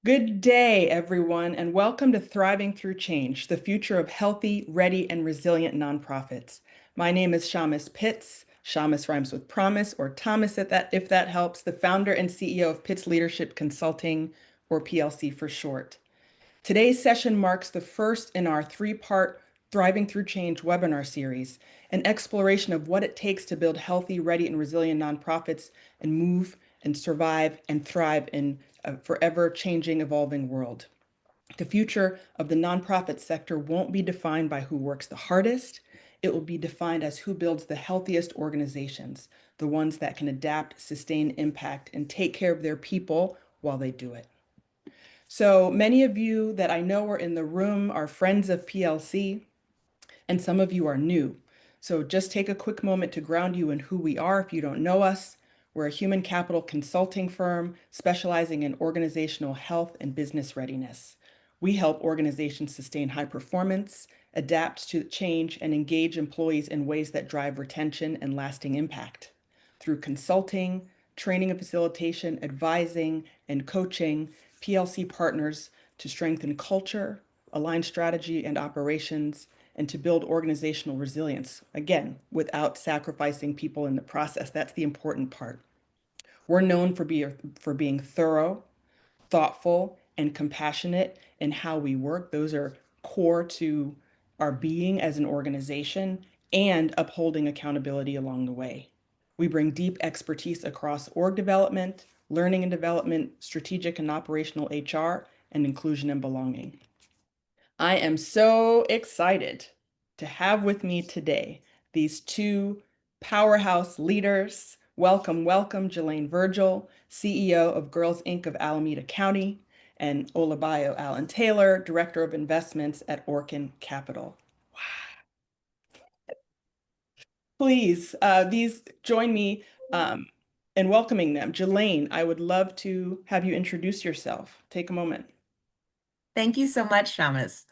Good day, everyone, and welcome to Thriving Through Change, the future of healthy, ready, and resilient nonprofits. My name is Shamis Pitts. Shamis rhymes with promise, or Thomas if that helps, the founder and CEO of Pitts Leadership Consulting, or PLC for short. Today's session marks the first in our three-part Thriving Through Change webinar series, an exploration of what it takes to build healthy, ready, and resilient nonprofits and move and survive and thrive in a forever changing, evolving world. The future of the nonprofit sector won't be defined by who works the hardest. It will be defined as who builds the healthiest organizations, the ones that can adapt, sustain impact, and take care of their people while they do it. So many of you that I know are in the room are friends of PLC, and some of you are new. So just take a quick moment to ground you in who we are if you don't know us. We're a human capital consulting firm specializing in organizational health and business readiness. We help organizations sustain high performance, adapt to change, and engage employees in ways that drive retention and lasting impact. Through consulting, training and facilitation, advising, and coaching, PLC partners to strengthen culture, align strategy and operations, and to build organizational resilience, again, without sacrificing people in the process. That's the important part. We're known for being thorough, thoughtful, and compassionate in how we work. Those are core to our being as an organization and upholding accountability along the way. We bring deep expertise across org development, learning and development, strategic and operational HR, and inclusion and belonging. I am so excited to have with me today these two powerhouse leaders. Welcome, welcome, Julayne Virgil, CEO of Girls Inc. of Alameda County, and Olabayo Allen-Taylor, Director of Investments at Orchid Capital. Please, these join me in welcoming them. Julayne, I would love to have you introduce yourself. Take a moment. Thank you so much, Shamis.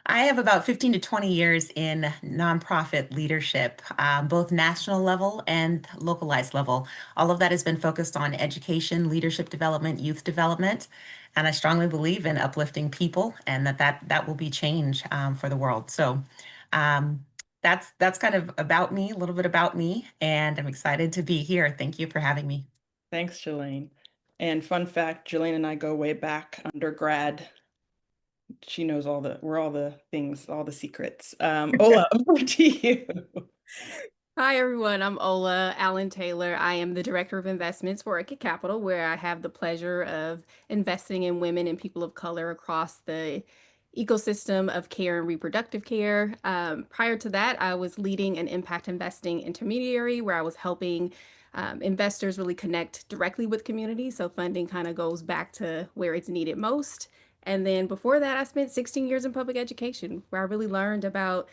I have about 15 to 20 years in nonprofit leadership, both national level and localized level. All of that has been focused on education, leadership development, youth development, and I strongly believe in uplifting people and that will be change for the world. So that's kind of about me, a little bit about me, and I'm excited to be here. Thank you for having me. Thanks, Julayne. And fun fact, Julayne and I go way back undergrad. She knows we're all the things, all the secrets. Ola, over to you. Hi, everyone. I'm Ola Allen-Taylor. I am the Director of Investments for Orchid Capital, where I have the pleasure of investing in women and people of color across the ecosystem of care and reproductive care. Prior to that, I was leading an impact investing intermediary where I was helping investors really connect directly with communities. So funding kind of goes back to where it's needed most. And then before that, I spent 16 years in public education, where I really learned about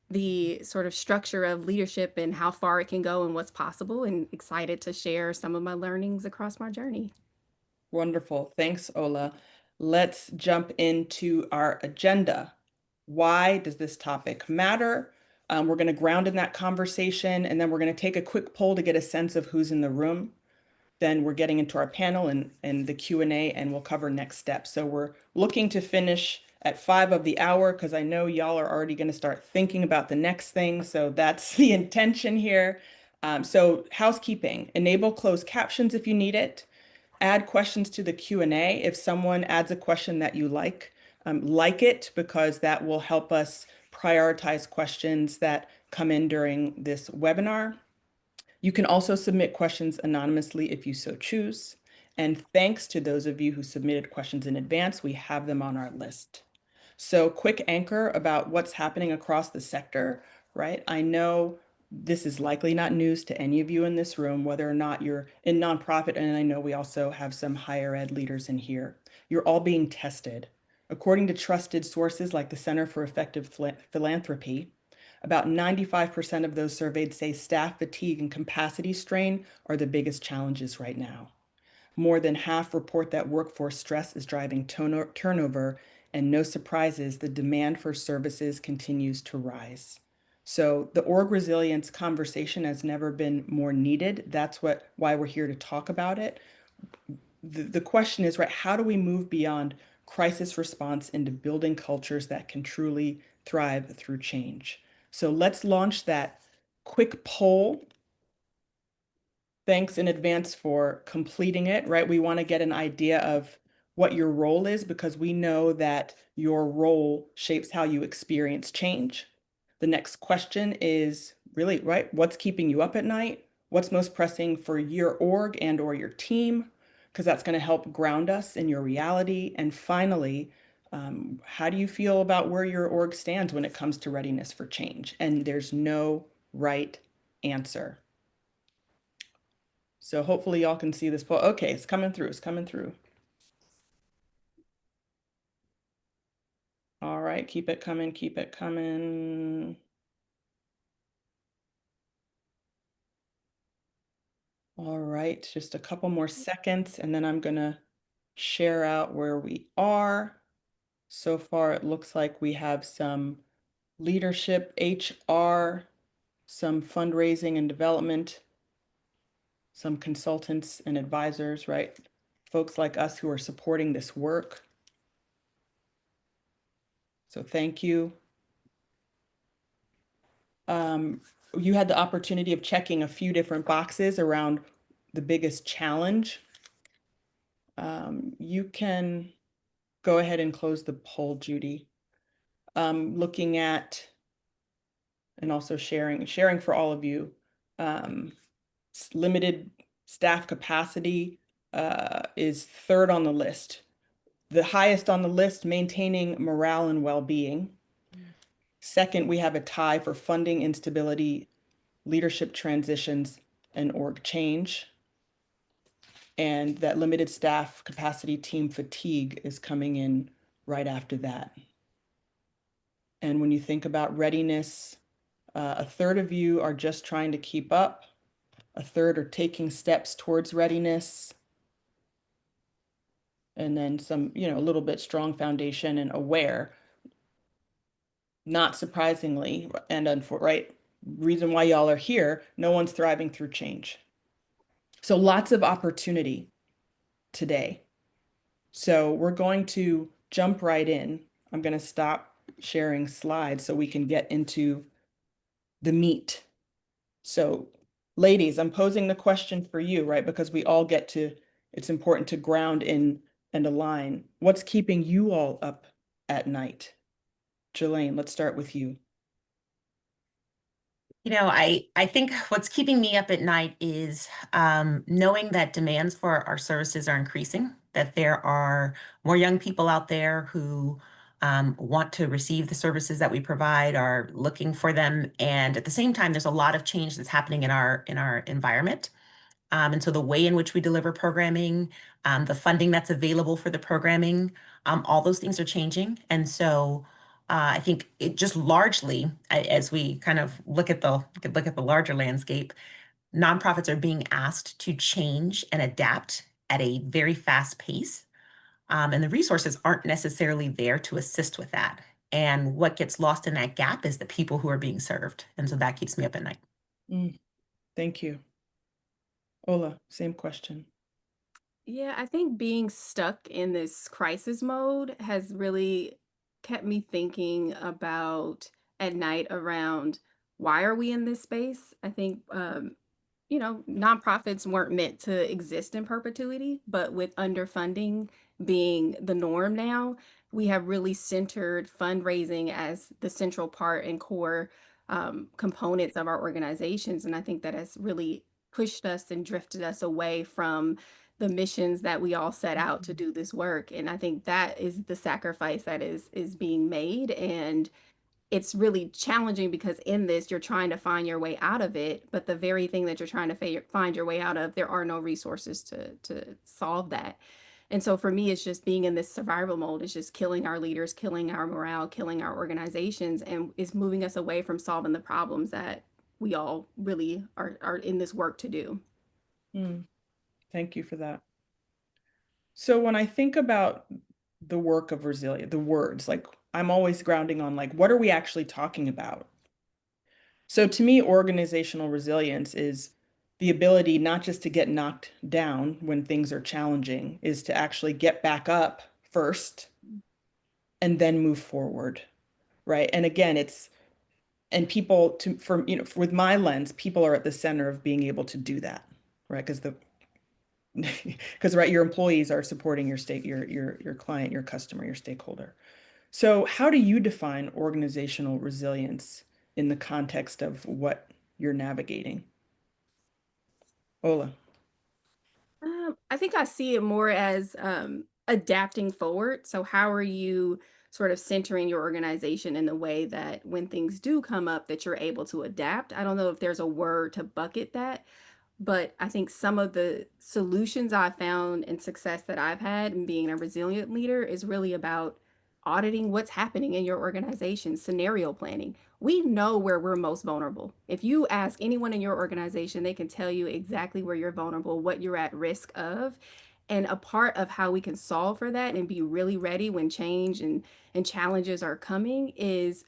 the sort of structure of leadership and how far it can go and what's possible, and excited to share some of my learnings across my journey. Wonderful. Thanks, Ola. Let's jump into our agenda. Why does this topic matter? We're going to ground in that conversation, and then we're going to take a quick poll to get a sense of who's in the room. Then we're getting into our panel and the Q&A, and we'll cover next steps. So we're looking to finish at 5 of the hour because I know y'all are already going to start thinking about the next thing. So that's the intention here. So housekeeping, enable closed captions if you need it. Add questions to the Q&A. If someone adds a question that you like it because that will help us prioritize questions that come in during this webinar. You can also submit questions anonymously if you so choose. And thanks to those of you who submitted questions in advance, we have them on our list. So quick anchor about what's happening across the sector, right? I know this is likely not news to any of you in this room, whether or not you're in nonprofit, and I know we also have some higher ed leaders in here. You're all being tested. According to trusted sources like the Center for Effective Philanthropy, about 95% of those surveyed say staff fatigue and capacity strain are the biggest challenges right now. More than half report that workforce stress is driving turnover, and no surprises, the demand for services continues to rise. So the org resilience conversation has never been more needed. That's why we're here to talk about it. the question is, right, how do we move beyond crisis response into building cultures that can truly thrive through change? So let's launch that quick poll. Thanks in advance for completing it, right? We want to get an idea of what your role is because we know that your role shapes how you experience change. The next question is really, right, what's keeping you up at night? What's most pressing for your org and or your team? Because that's going to help ground us in your reality. And finally, how do you feel about where your org stands when it comes to readiness for change? And there's no right answer. So hopefully y'all can see this poll. Okay, it's coming through. It's coming through. All right, keep it coming. Keep it coming. All right, just a couple more seconds, and then I'm going to share out where we are. So far, it looks like we have some leadership, HR, some fundraising and development, some consultants and advisors, right? Folks like us who are supporting this work. So thank you. You had the opportunity of checking a few different boxes around the biggest challenge. You can go ahead and close the poll, Judy. Looking at and also sharing for all of you. Limited staff capacity is third on the list. The highest on the list, maintaining morale and well-being. Second, we have a tie for funding instability, leadership transitions, and org change. And that limited staff capacity, team fatigue is coming in right after that. And when you think about readiness, a third of you are just trying to keep up. A third are taking steps towards readiness. And then some, a little bit strong foundation and aware. Not surprisingly, and right, reason why y'all are here, no one's thriving through change. So lots of opportunity today. So we're going to jump right in. I'm going to stop sharing slides so we can get into the meat. So ladies, I'm posing the question for you, right? Because we all get to, it's important to ground in and align. What's keeping you all up at night? Julayne, let's start with you. I think what's keeping me up at night is knowing that demands for our services are increasing, that there are more young people out there who want to receive the services that we provide, are looking for them, and at the same time, there's a lot of change that's happening in our environment. And so the way in which we deliver programming, the funding that's available for the programming, all those things are changing. And so I think it just largely, as we kind of look at the larger landscape, nonprofits are being asked to change and adapt at a very fast pace. And the resources aren't necessarily there to assist with that. And what gets lost in that gap is the people who are being served. And so that keeps me up at night. Thank you. Ola, same question. Yeah, I think being stuck in this crisis mode has really kept me thinking about at night around why are we in this space? I think nonprofits weren't meant to exist in perpetuity, but with underfunding being the norm now, we have really centered fundraising as the central part and core components of our organizations. And I think that has really pushed us and drifted us away from the missions that we all set out to do this work. And I think that is the sacrifice that is being made. And it's really challenging because in this, you're trying to find your way out of it, but the very thing that you're trying to find your way out of, there are no resources to solve that. And so for me, it's just being in this survival mode. It's just killing our leaders, killing our morale, killing our organizations, and it's moving us away from solving the problems that we all really are in this work to do. Thank you for that. So when I think about the work of resilience, the words, like I'm always grounding on like, what are we actually talking about? So to me, organizational resilience is the ability not just to get knocked down when things are challenging, is to actually get back up first and then move forward, right? And again, and people to from with my lens, people are at the center of being able to do that, right? Because right, your employees are supporting your client, your customer, your stakeholder. So how do you define organizational resilience in the context of what you're navigating? Ola. I think I see it more as adapting forward. So, how are you sort of centering your organization in the way that when things do come up, that you're able to adapt? I don't know if there's a word to bucket that, but I think some of the solutions I've found and success that I've had in being a resilient leader is really about auditing what's happening in your organization, scenario planning. We know where we're most vulnerable. If you ask anyone in your organization, they can tell you exactly where you're vulnerable, what you're at risk of. And a part of how we can solve for that and be really ready when change and challenges are coming is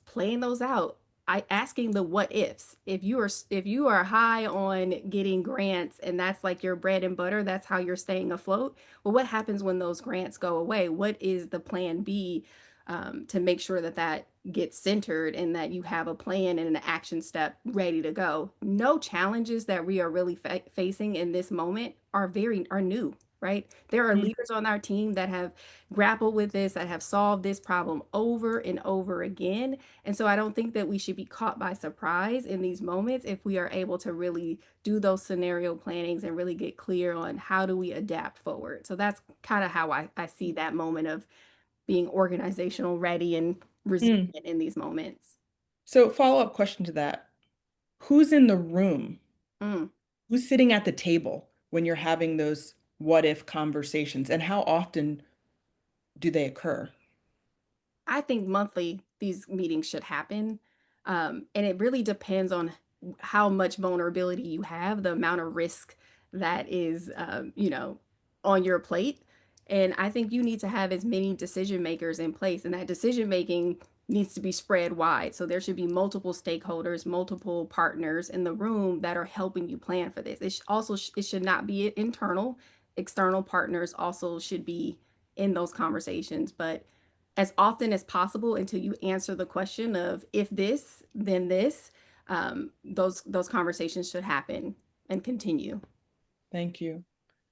playing those out. Asking the what ifs. If you are high on getting grants and that's like your bread and butter, that's how you're staying afloat. Well, what happens when those grants go away? What is the plan B, to make sure that that gets centered and that you have a plan and an action step ready to go? No challenges that we are really facing in this moment are new, right? There are Mm, leaders on our team that have grappled with this, that have solved this problem over and over again. And so I don't think that we should be caught by surprise in these moments if we are able to really do those scenario plannings and really get clear on how do we adapt forward. So that's kind of how I see that moment of being organizational ready and mm. resilient in these moments. So follow-up question to that. Who's in the room? Mm. Who's sitting at the table when you're having those what if conversations, and how often do they occur? I think monthly these meetings should happen. And it really depends on how much vulnerability you have, the amount of risk that is, on your plate. And I think you need to have as many decision makers in place, and that decision making needs to be spread wide. So there should be multiple stakeholders, multiple partners in the room that are helping you plan for this. It should not be internal. External partners also should be in those conversations, but as often as possible until you answer the question of if this, then this. Those conversations should happen and continue. Thank you.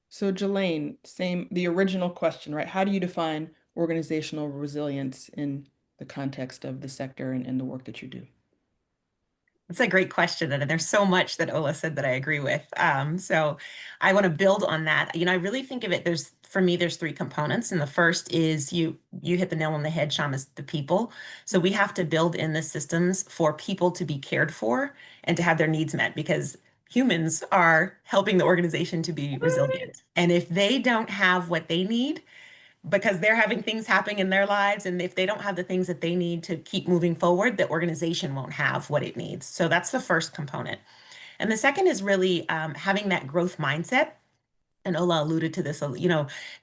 So Julayne, same, the original question, right? How do you define organizational resilience in the context of the sector and the work that you do? It's a great question, and there's so much that Ola said that I agree with. So I want to build on that. I really think of it, for me, there's three components. And the first is you hit the nail on the head, Shamus, the people. So we have to build in the systems for people to be cared for and to have their needs met, because humans are helping the organization to be resilient. And if they don't have what they need, because they're having things happening in their lives. And if they don't have the things that they need to keep moving forward, the organization won't have what it needs. So that's the first component. And the second is really having that growth mindset. And Ola alluded to this,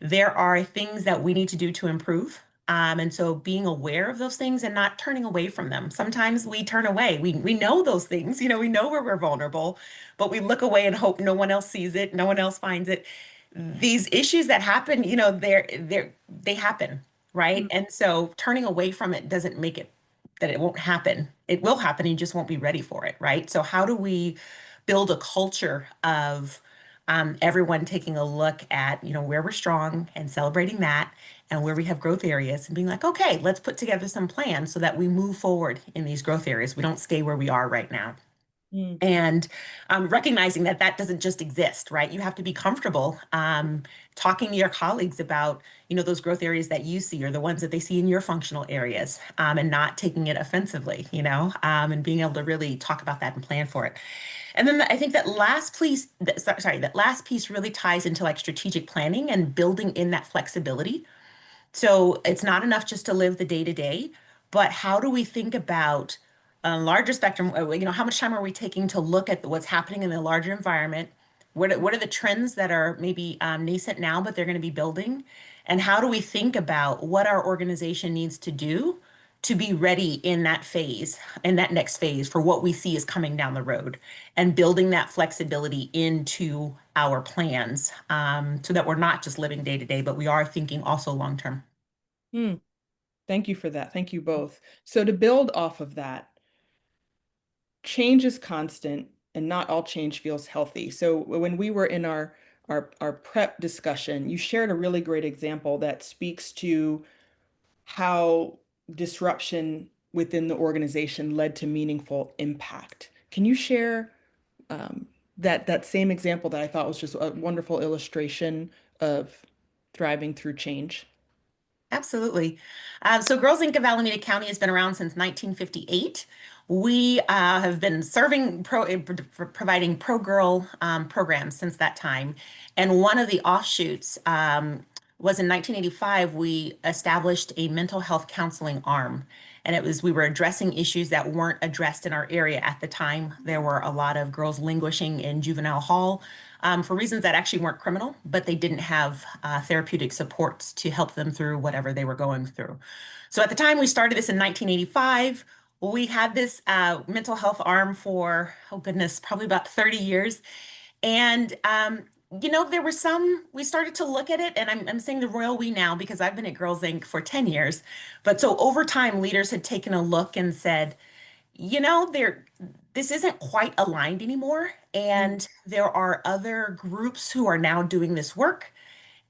there are things that we need to do to improve. And so being aware of those things and not turning away from them. Sometimes we turn away. We know those things, we know where we're vulnerable, but we look away and hope no one else sees it, no one else finds it. These issues that happen, they happen, right? Mm, And so turning away from it doesn't make it that it won't happen. It will happen, you just won't be ready for it, right? So how do we build a culture of everyone taking a look at, where we're strong and celebrating that, and where we have growth areas and being like, okay, let's put together some plans so that we move forward in these growth areas. We don't stay where we are right now. mm, And recognizing that that doesn't just exist, right? You have to be comfortable talking to your colleagues about, those growth areas that you see or the ones that they see in your functional areas, and not taking it offensively, and being able to really talk about that and plan for it. And then I think that last piece, that last piece really ties into like strategic planning and building in that flexibility. So it's not enough just to live the day to day, but how do we think about a larger spectrum? How much time are we taking to look at what's happening in the larger environment? What are the trends that are maybe nascent now, but they're going to be building? And how do we think about what our organization needs to do to be ready in that phase, in that next phase for what we see is coming down the road, and building that flexibility into our plans, so that we're not just living day to day, but we are thinking also long term. Hmm. Thank you for that. Thank you both. So to build off of that, change is constant and not all change feels healthy. So when we were in our prep discussion, you shared a really great example that speaks to how disruption within the organization led to meaningful impact. Can you share that same example that I thought was just a wonderful illustration of thriving through change? Absolutely. So Girls Inc. of Alameda County has been around since 1958. We have been providing pro-girl programs since that time. And one of the offshoots was in 1985, we established a mental health counseling arm. And we were addressing issues that weren't addressed in our area at the time. There were a lot of girls languishing in juvenile hall for reasons that actually weren't criminal, but they didn't have therapeutic supports to help them through whatever they were going through. So at the time we started this in 1985, we had this mental health arm for, oh goodness, probably about 30 years. And there were we started to look at it, and I'm saying the royal we now because I've been at Girls Inc. for 10 years. But so over time, leaders had taken a look and said, this isn't quite aligned anymore. And there are other groups who are now doing this work.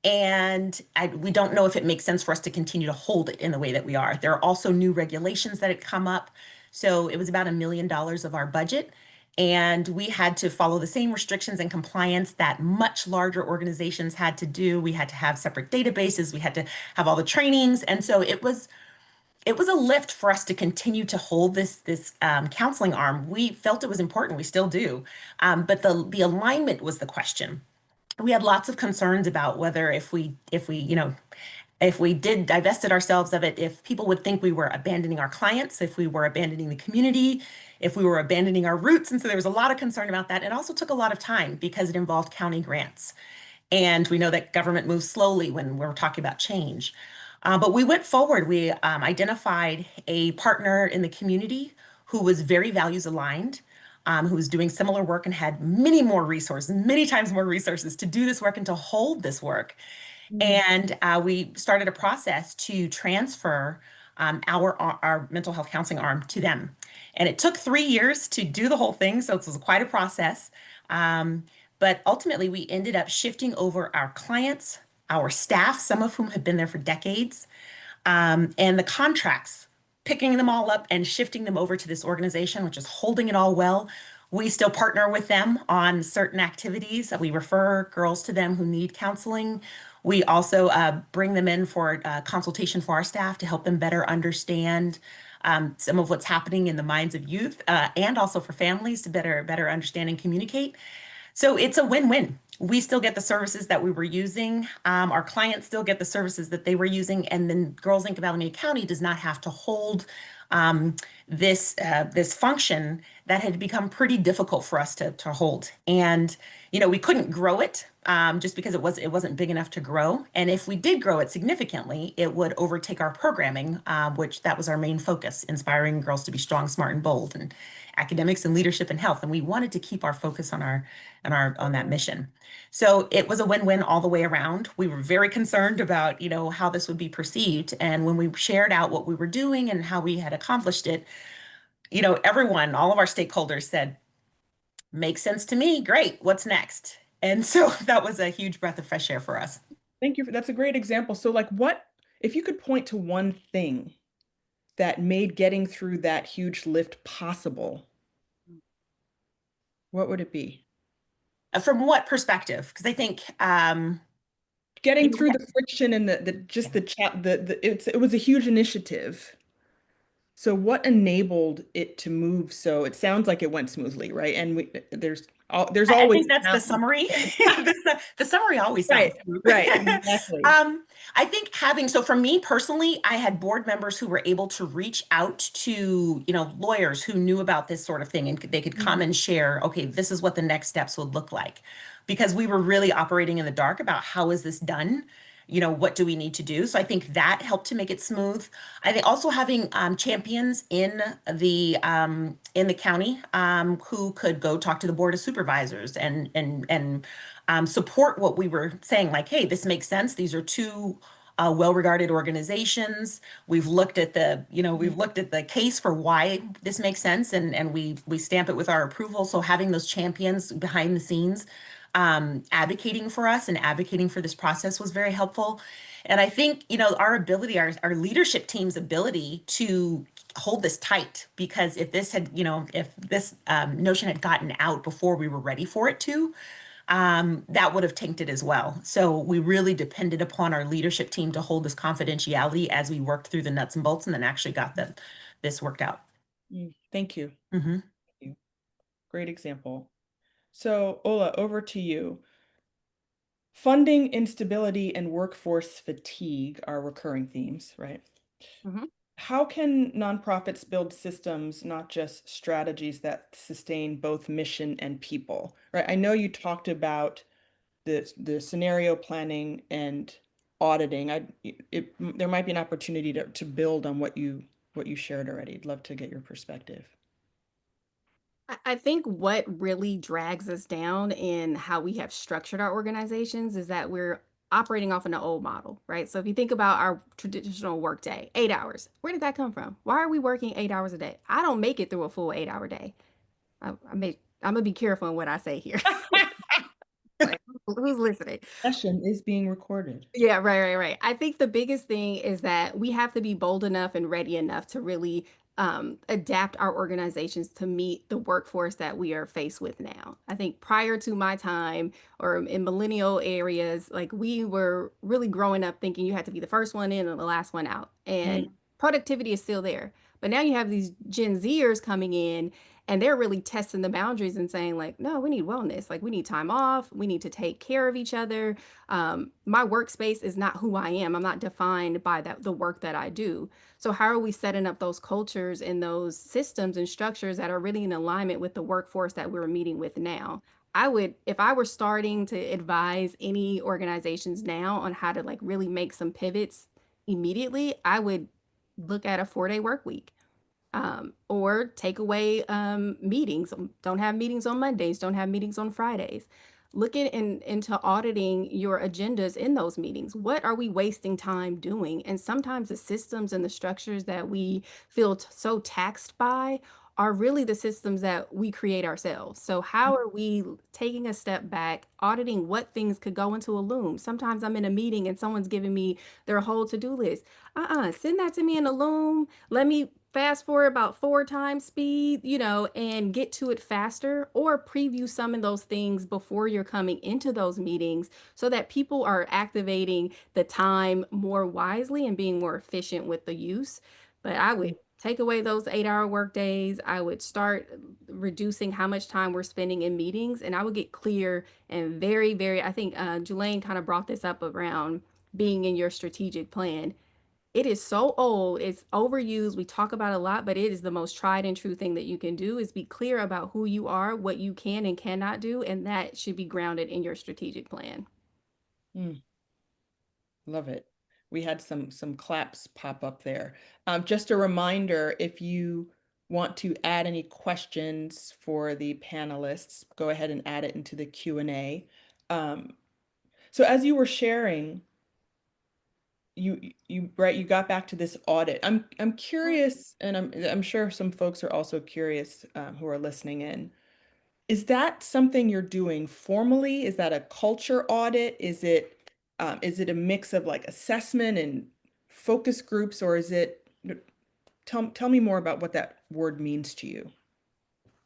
And we don't know if it makes sense for us to continue to hold it in the way that we are. There are also new regulations that had come up. So it was about $1 million of our budget. And we had to follow the same restrictions and compliance that much larger organizations had to do. We had to have separate databases. We had to have all the trainings. And so it was a lift for us to continue to hold this counseling arm. We felt it was important. We still do. But the alignment was the question. We had lots of concerns about whether if we did divested ourselves of it, if people would think we were abandoning our clients, if we were abandoning the community, if we were abandoning our roots. And so there was a lot of concern about that. It also took a lot of time because it involved county grants. And we know that government moves slowly when we're talking about change. But we went forward. We identified a partner in the community who was very values aligned, who was doing similar work and had many more resources, many times more resources to do this work and to hold this work. And we started a process to transfer our mental health counseling arm to them. And it took 3 years to do the whole thing, so it was quite a process. But ultimately, we ended up shifting over our clients, our staff, some of whom had been there for decades, and the contracts, picking them all up and shifting them over to this organization, which is holding it all well. We still partner with them on certain activities. We refer girls to them who need counseling. We also bring them in for consultation for our staff to help them better understand some of what's happening in the minds of youth, and also for families to better understand and communicate. So it's a win-win. We still get the services that we were using. Our clients still get the services that they were using. And then Girls Inc. of Alameda County does not have to hold this function that had become pretty difficult for us to hold. And we couldn't grow it just because it wasn't big enough to grow. And if we did grow it significantly, it would overtake our programming, which that was our main focus, inspiring girls to be strong, smart, and bold, and academics and leadership and health. And we wanted to keep our focus on that mission. So it was a win-win all the way around. We were very concerned about, how this would be perceived. And when we shared out what we were doing and how we had accomplished it, everyone, all of our stakeholders said, makes sense to me. Great. What's next? And so that was a huge breath of fresh air for us. Thank you. That's a great example. So what, if you could point to one thing that made getting through that huge lift possible, what would it be? From what perspective? Because I think Getting through the friction and it was a huge initiative. So what enabled it to move? So it sounds like it went smoothly, right? And there's I always think that's the summary. The summary always sounds right, exactly. I think so for me personally, I had board members who were able to reach out to, lawyers who knew about this sort of thing, and they could come and share, okay, this is what the next steps would look like. Because we were really operating in the dark about how is this done. what do we need to do? So I think that helped to make it smooth. I think also having champions in the county who could go talk to the board of supervisors and support what we were saying, like, hey, this makes sense. These are two well-regarded organizations. We've looked at the case for why this makes sense, and we stamp it with our approval. So having those champions behind the scenes advocating for us and advocating for this process was very helpful. And I think, our ability, our leadership team's ability to hold this tight, because if this notion had gotten out before we were ready for it to, that would have tainted as well. So we really depended upon our leadership team to hold this confidentiality as we worked through the nuts and bolts and then actually got this worked out. Thank you. Mm-hmm. Thank you. Great example. So Ola, over to you. Funding instability and workforce fatigue are recurring themes, right? Mm-hmm. How can nonprofits build systems, not just strategies that sustain both mission and people, right? I know you talked about the scenario planning and auditing. There might be an opportunity to build on what you shared already. I'd love to get your perspective. I think what really drags us down in how we have structured our organizations is that we're operating off an old model, right? So if you think about our traditional work day, 8 hours, where did that come from? Why are we working 8 hours a day? I don't make it through a full 8 hour day. I'm gonna be careful in what I say here. Like, who's listening? Session is being recorded. Yeah, right. I think the biggest thing is that we have to be bold enough and ready enough to really adapt our organizations to meet the workforce that we are faced with now. I think prior to my time or in millennial areas, like we were really growing up thinking you had to be the first one in and the last one out. And productivity is still there. But now you have these Gen Zers coming in and they're really testing the boundaries and saying, like, no, we need wellness. Like, we need time off. We need to take care of each other. My workspace is not who I am. I'm not defined by the work that I do. So how are we setting up those cultures and those systems and structures that are really in alignment with the workforce that we're meeting with now? If I were starting to advise any organizations now on how to like really make some pivots immediately, I would look at a 4 day work week, or take away meetings. Don't have meetings on Mondays. Don't have meetings on Fridays. Looking into auditing your agendas in those meetings. What are we wasting time doing? And sometimes the systems and the structures that we feel so taxed by are really the systems that we create ourselves. So how are we taking a step back, auditing what things could go into a loom? Sometimes I'm in a meeting and someone's giving me their whole to-do list. Send that to me in a loom. Let me fast forward about 4 times speed, and get to it faster, or preview some of those things before you're coming into those meetings so that people are activating the time more wisely and being more efficient with the use. But I would take away those 8 hour work days. I would start reducing how much time we're spending in meetings, and I would get clear and I think Julayne kind of brought this up around being in your strategic plan. It is so old, it's overused. We talk about it a lot, but it is the most tried and true thing that you can do is be clear about who you are, what you can and cannot do, and that should be grounded in your strategic plan. Love it. We had some claps pop up there. Just a reminder, if you want to add any questions for the panelists, go ahead and add it into the Q&A. So as you were sharing, you got back to this audit. I'm curious, and I'm sure some folks are also curious who are listening in. Is that something you're doing formally? Is that a culture audit? Is it a mix of like assessment and focus groups, or is it, tell me more about what that word means to you.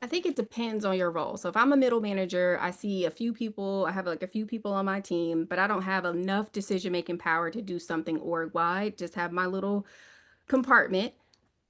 I think it depends on your role. So if I'm a middle manager, I see a few people, I have like a few people on my team, but I don't have enough decision-making power to do something org-wide, just have my little compartment.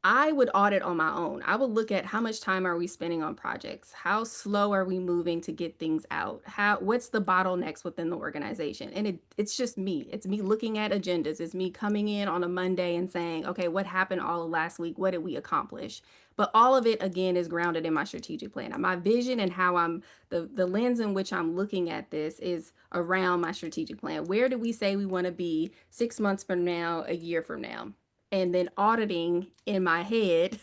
I would audit on my own. I would look at how much time are we spending on projects? How slow are we moving to get things out? What's the bottlenecks within the organization? And it's just me. It's me looking at agendas. It's me coming in on a Monday and saying, okay, what happened all of last week? What did we accomplish? But all of it again is grounded in my strategic plan. My vision and how I'm the lens in which I'm looking at this is around my strategic plan. Where do we say we want to be 6 months from now, a year from now? And then auditing in my head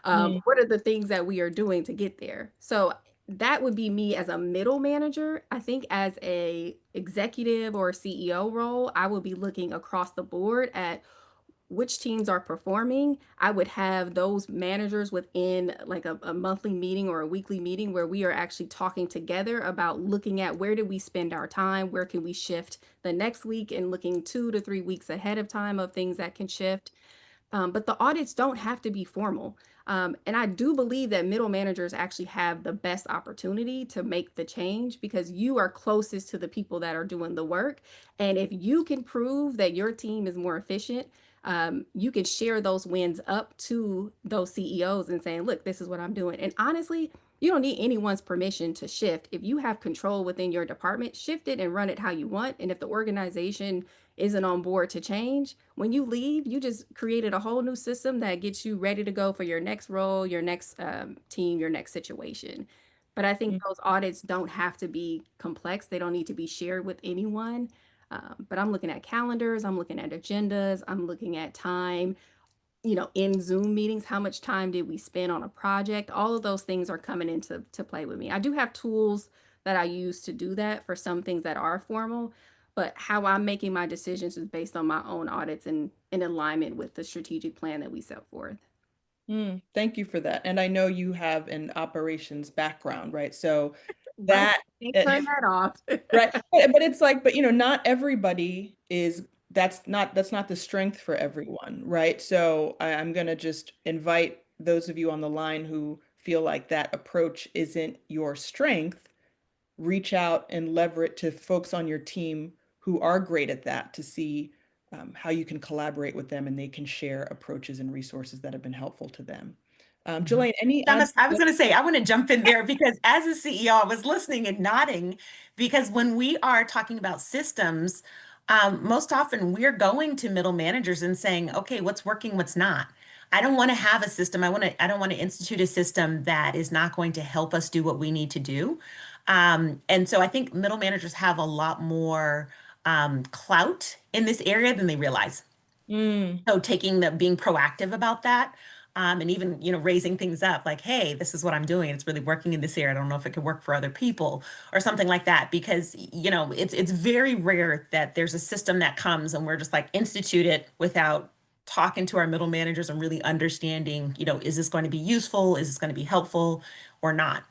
Mm, what are the things that we are doing to get there. So that would be me as a middle manager. I think as a executive or CEO role, I would be looking across the board at which teams are performing. I would have those managers within like a monthly meeting or a weekly meeting where we are actually talking together about looking at where did we spend our time, where can we shift the next week, and looking 2 to 3 weeks ahead of time of things that can shift. But the audits don't have to be formal. And I do believe that middle managers actually have the best opportunity to make the change because you are closest to the people that are doing the work. And if you can prove that your team is more efficient, you can share those wins up to those CEOs and saying, look, this is what I'm doing. And honestly, you don't need anyone's permission to shift. If you have control within your department, shift it and run it how you want. And if the organization isn't on board to change, when you leave, you just created a whole new system that gets you ready to go for your next role, your next team, your next situation. But I think mm, those audits don't have to be complex. They don't need to be shared with anyone. But I'm looking at calendars, I'm looking at agendas, I'm looking at time, in Zoom meetings, how much time did we spend on a project? All of those things are coming into play with me. I do have tools that I use to do that for some things that are formal, but how I'm making my decisions is based on my own audits and in alignment with the strategic plan that we set forth. thank you for that. And I know you have an operations background, right? So Right. that, Can't turn that off. right. But it's like, but not everybody is, that's not the strength for everyone, right? So I'm gonna just invite those of you on the line who feel like that approach isn't your strength, reach out and lever it to folks on your team who are great at that to see how you can collaborate with them and they can share approaches and resources that have been helpful to them. Mhm. Julayne, any add? Thomas, I was going to say, I want to jump in there because as a CEO, I was listening and nodding because when we are talking about systems, most often we're going to middle managers and saying, okay, what's working, what's not. I don't want to have a system. I don't want to institute a system that is not going to help us do what we need to do. And so I think middle managers have a lot more clout in this area than they realize. Mm, So being proactive about that, and even, raising things up like, hey, this is what I'm doing. It's really working in this area. I don't know if it could work for other people or something like that. Because, it's very rare that there's a system that comes and we're just like institute it without talking to our middle managers and really understanding, is this going to be useful? Is this going to be helpful or not?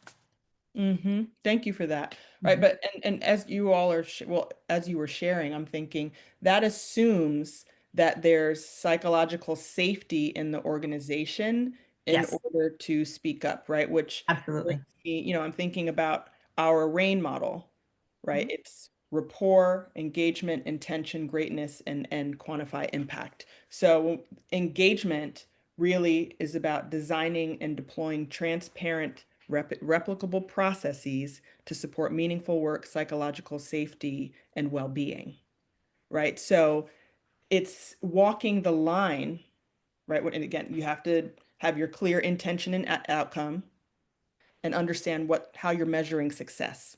Thank you for that. Right, Mhm. but and as you all are well, as you were sharing, I'm thinking that assumes that there's psychological safety in the organization in Yes, order to speak up, right? Which brings absolutely. me, I'm thinking about our RAIN model, right? Mhm. It's rapport, engagement, intention, greatness, and quantify impact. So engagement really is about designing and deploying transparent replicable processes to support meaningful work, psychological safety, and well-being, right? So it's walking the line, right? And again, you have to have your clear intention and outcome and understand how you're measuring success,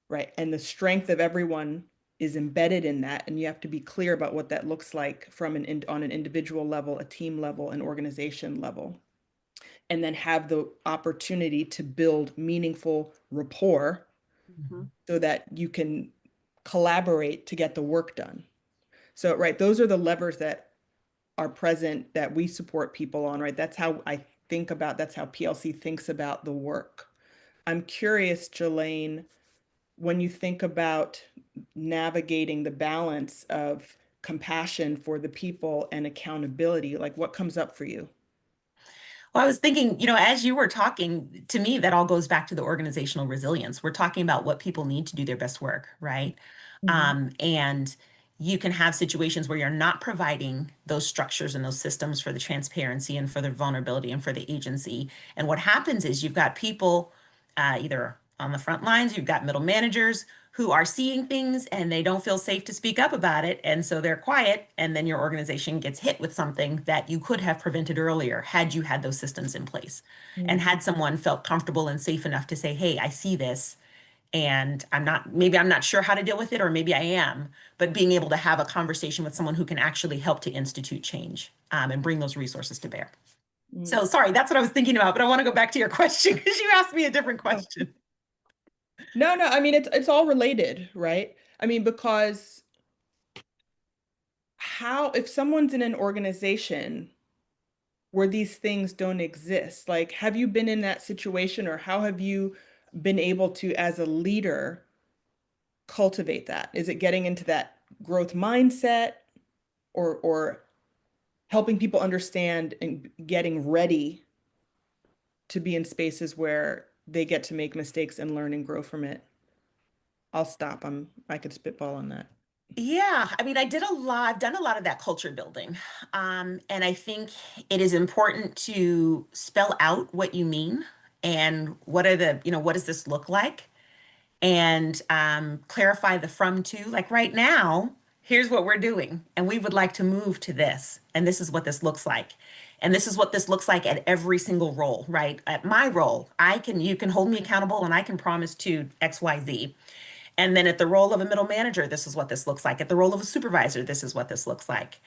right? And the strength of everyone is embedded in that, and you have to be clear about what that looks like from on an individual level, a team level, an organization level, and then have the opportunity to build meaningful rapport Mhm. so that you can collaborate to get the work done. So, right, those are the levers that are present that we support people on, right? That's how PLC thinks about the work. I'm curious, Julayne, when you think about navigating the balance of compassion for the people and accountability, like what comes up for you? Well, I was thinking, as you were talking, to me, that all goes back to the organizational resilience. We're talking about what people need to do their best work, right? Mhm. And you can have situations where you're not providing those structures and those systems for the transparency and for the vulnerability and for the agency. And what happens is you've got people either on the front lines, you've got middle managers who are seeing things and they don't feel safe to speak up about it. And so they're quiet. And then your organization gets hit with something that you could have prevented earlier had you had those systems in place and Mm. had someone felt comfortable and safe enough to say, hey, I see this and maybe I'm not sure how to deal with it, or maybe I am, but being able to have a conversation with someone who can actually help to institute change and bring those resources to bear. Mm. So sorry, that's what I was thinking about, but I want to go back to your question because you asked me a different Oh. question. No, no, I mean it's all related, right? I mean, because how if someone's in an organization where these things don't exist, like have you been in that situation or how have you been able to, as a leader, cultivate that? Is it getting into that growth mindset or helping people understand and getting ready to be in spaces where they get to make mistakes and learn and grow from it? I'll stop. I could spitball on that. Yeah, I mean, I've done a lot of that culture building. And I think it is important to spell out what you mean and what does this look like? And clarify the from to. Like right now, here's what we're doing, and we would like to move to this, and this is what this looks like. And this is what this looks like at every single role, right? At my role, you can hold me accountable and I can promise to XYZ. And then at the role of a middle manager, this is what this looks like. At the role of a supervisor, this is what this looks like.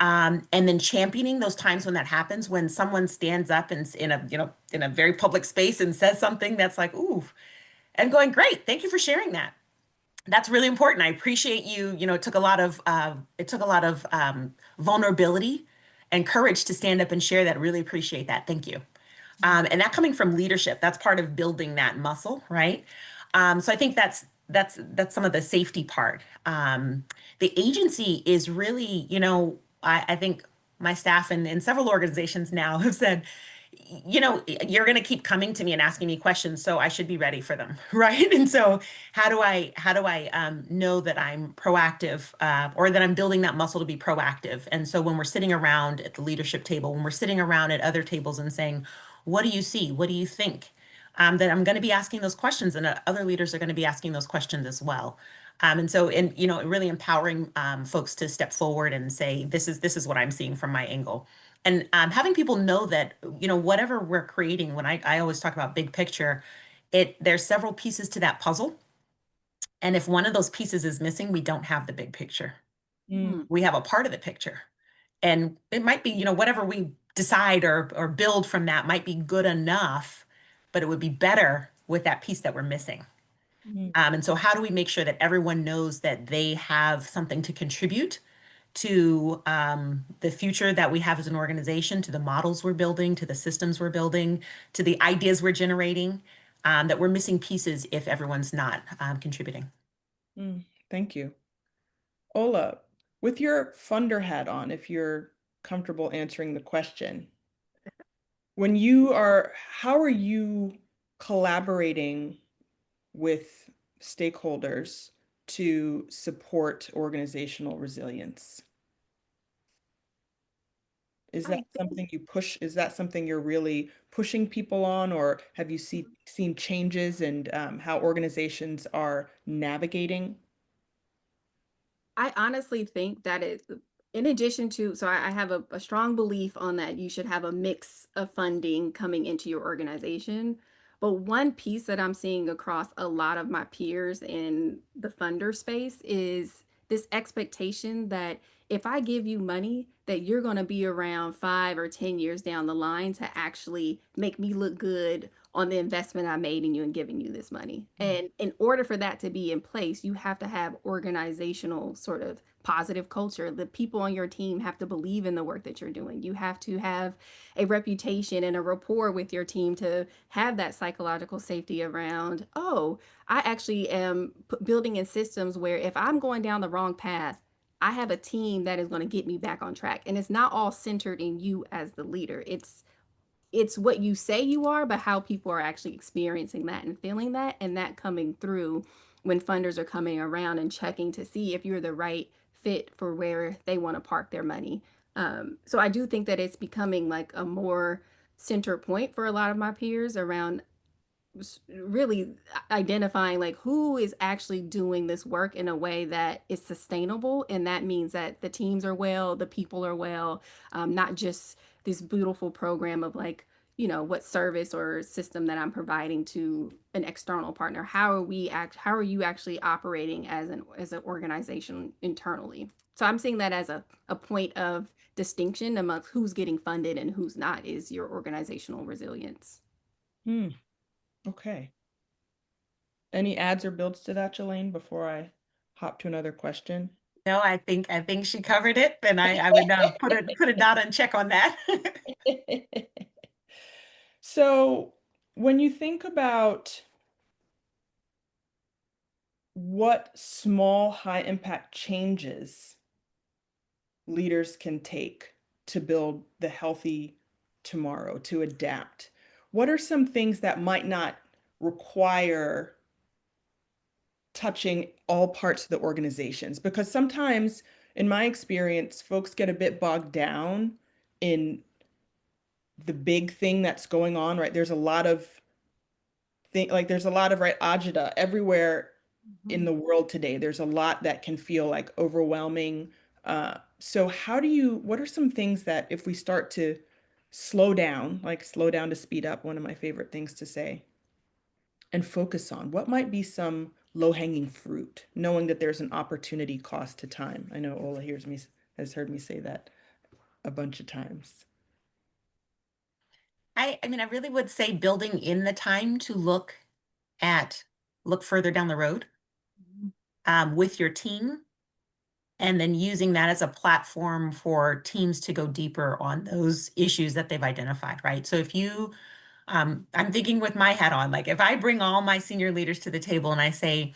And then championing those times when that happens, when someone stands up and in a very public space and says something that's like, ooh, and going, great, thank you for sharing that. That's really important. I appreciate you. It took a lot of vulnerability and courage to stand up and share that. Really appreciate that. Thank you. And that coming from leadership, that's part of building that muscle, right? So I think that's some of the safety part. The agency is really, I think my staff and several organizations now have said, you're going to keep coming to me and asking me questions, so I should be ready for them, right? And so, how do I know that I'm proactive, or that I'm building that muscle to be proactive? And so, when we're sitting around at the leadership table, when we're sitting around at other tables and saying, "What do you see? What do you think?" That I'm going to be asking those questions, and other leaders are going to be asking those questions as well. And really empowering folks to step forward and say, "This is what I'm seeing from my angle." And having people know that, whatever we're creating, when I always talk about big picture, there's several pieces to that puzzle. And if one of those pieces is missing, we don't have the big picture. Mm. We have a part of the picture. And it might be, whatever we decide or build from that might be good enough, but it would be better with that piece that we're missing. Mm. And so, how do we make sure that everyone knows that they have something to contribute to the future that we have as an organization, to the models we're building, to the systems we're building, to the ideas we're generating, that we're missing pieces if everyone's not contributing? Mm. Thank you. Ola, with your funder hat on, if you're comfortable answering the question, how are you collaborating with stakeholders to support organizational resilience? Is that I think something you push? Is that something you're really pushing people on, or have you seen changes in how organizations are navigating? I honestly think that in addition to, so I have a strong belief on that you should have a mix of funding coming into your organization. But one piece that I'm seeing across a lot of my peers in the funder space is this expectation that if I give you money, that you're going to be around 5 or 10 years down the line to actually make me look good on the investment I made in you and giving you this money. And in order for that to be in place, you have to have organizational sort of positive culture. The people on your team have to believe in the work that you're doing. You have to have a reputation and a rapport with your team to have that psychological safety around, oh, I actually am building in systems where if I'm going down the wrong path, I have a team that is going to get me back on track. And it's not all centered in you as the leader. It's what you say you are, but how people are actually experiencing that and feeling that and that coming through when funders are coming around and checking to see if you're the right fit for where they want to park their money. So I do think that it's becoming like a more center point for a lot of my peers around really identifying like who is actually doing this work in a way that is sustainable, and that means that the teams are well, the people are well, not just this beautiful program of like, what service or system that I'm providing to an external partner. How are you actually operating as an organization internally? So I'm seeing that as a point of distinction amongst who's getting funded and who's not, is your organizational resilience. Hmm. Okay. Any adds or builds to that, Julayne, before I hop to another question? No, I think she covered it, and I would put a dot and check on that. So, when you think about what small, high impact changes leaders can take to build the healthy tomorrow, to adapt, what are some things that might not require touching all parts of the organizations? Because sometimes, in my experience, folks get a bit bogged down in the big thing that's going on, right? There's a lot of there's a lot of, right, agita everywhere in the world today. There's a lot that can feel like overwhelming. So what are some things that if we start to slow down to speed up, one of my favorite things to say, and focus on what might be some low-hanging fruit, knowing that there's an opportunity cost to time. I know Ola has heard me say that a bunch of times. I mean, I really would say building in the time to look further down the road with your team, and then using that as a platform for teams to go deeper on those issues that they've identified, right? So if you, I'm thinking with my hat on, like if I bring all my senior leaders to the table and I say,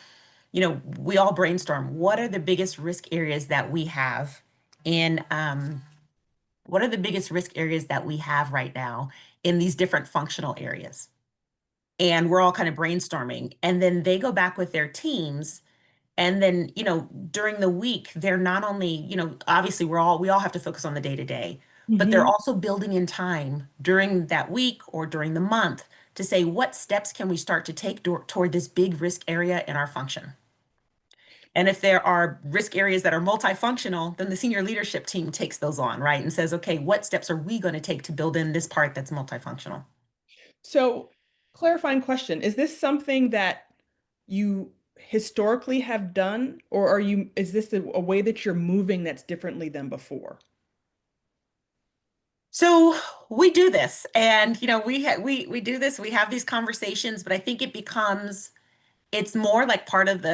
we all brainstorm, what are the biggest risk areas that we have in, what are the biggest risk areas that we have right now in these different functional areas? And we're all kind of brainstorming. And then they go back with their teams. And then, during the week, they're not only, obviously we all have to focus on the day to day, but they're Mhm. also building in time during that week or during the month to say, what steps can we start to take toward this big risk area in our function? And if there are risk areas that are multifunctional, then the senior leadership team takes those on, right? And says, okay, what steps are we going to take to build in this part that's multifunctional? So, clarifying question, is this something that you historically have done, or is this a way that you're moving that's differently than before? So we do this, and we do this. We have these conversations, but I think it's more like part of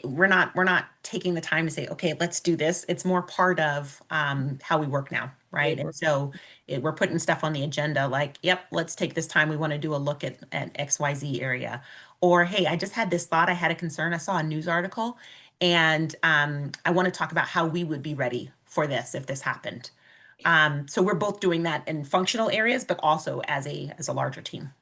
we're not taking the time to say, okay, let's do this. It's more part of how we work now, Way right? And work. so we're putting stuff on the agenda like, yep, let's take this time. We want to do a look at XYZ area. Or, hey, I just had this thought. I had a concern. I saw a news article, and I want to talk about how we would be ready for this if this happened. So we're both doing that in functional areas, but also as a larger team.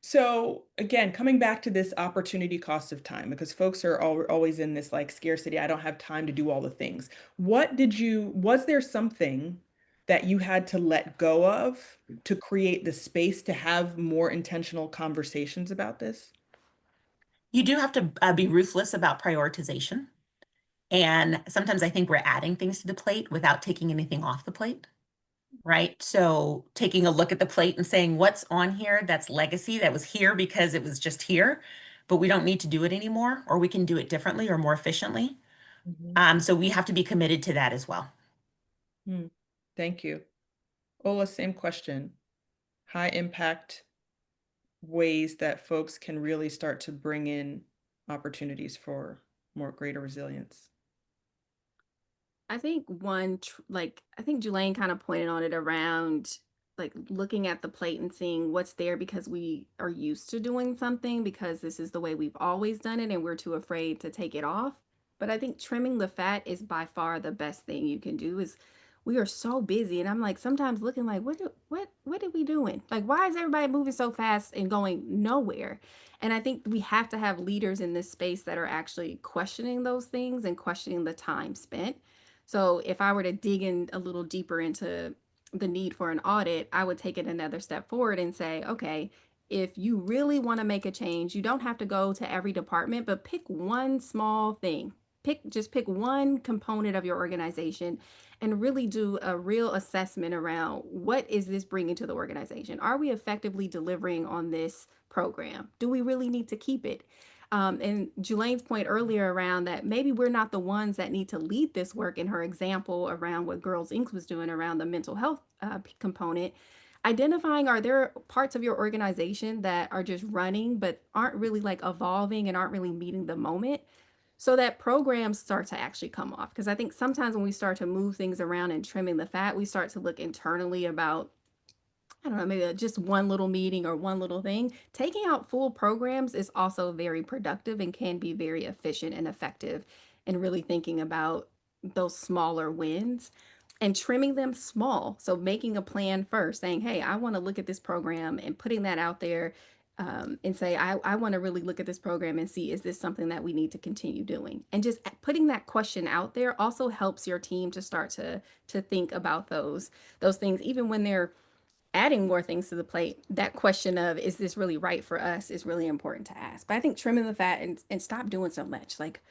So again, coming back to this opportunity cost of time, because folks are always in this like scarcity, I don't have time to do all the things. Was there something that you had to let go of to create the space to have more intentional conversations about this? You do have to be ruthless about prioritization. And sometimes I think we're adding things to the plate without taking anything off the plate, right? So taking a look at the plate and saying, what's on here that's legacy that was here because it was just here, but we don't need to do it anymore, or we can do it differently or more efficiently. Mhm. So we have to be committed to that as well. Hmm. Thank you. Ola, same question. High impact ways that folks can really start to bring in opportunities for more greater resilience. I think I think Julayne kind of pointed on it around like looking at the plate and seeing what's there because we are used to doing something because this is the way we've always done it and we're too afraid to take it off. But I think trimming the fat is by far the best thing you can do, is we are so busy. And I'm like, sometimes looking like, what are we doing? Like, why is everybody moving so fast and going nowhere? And I think we have to have leaders in this space that are actually questioning those things and questioning the time spent. So if I were to dig in a little deeper into the need for an audit, I would take it another step forward and say, okay, if you really want to make a change, you don't have to go to every department, but pick one small thing. Pick one component of your organization and really do a real assessment around what is this bringing to the organization? Are we effectively delivering on this program? Do we really need to keep it? And Julayne's point earlier around that maybe we're not the ones that need to lead this work in her example around what Girls Inc. was doing around the mental health component. Identifying, are there parts of your organization that are just running but aren't really like evolving and aren't really meeting the moment, so that programs start to actually come off? Because I think sometimes when we start to move things around and trimming the fat, we start to look internally about, I don't know, maybe just one little meeting or one little thing. Taking out full programs is also very productive and can be very efficient and effective in really thinking about those smaller wins and trimming them small. So making a plan first, saying, hey, I want to look at this program and putting that out there, and say, I want to really look at this program and see, is this something that we need to continue doing? And just putting that question out there also helps your team to start to think about those things, even when they're adding more things to the plate. That question of, is this really right for us, is really important to ask. But I think trimming the fat and stop doing so much. Like,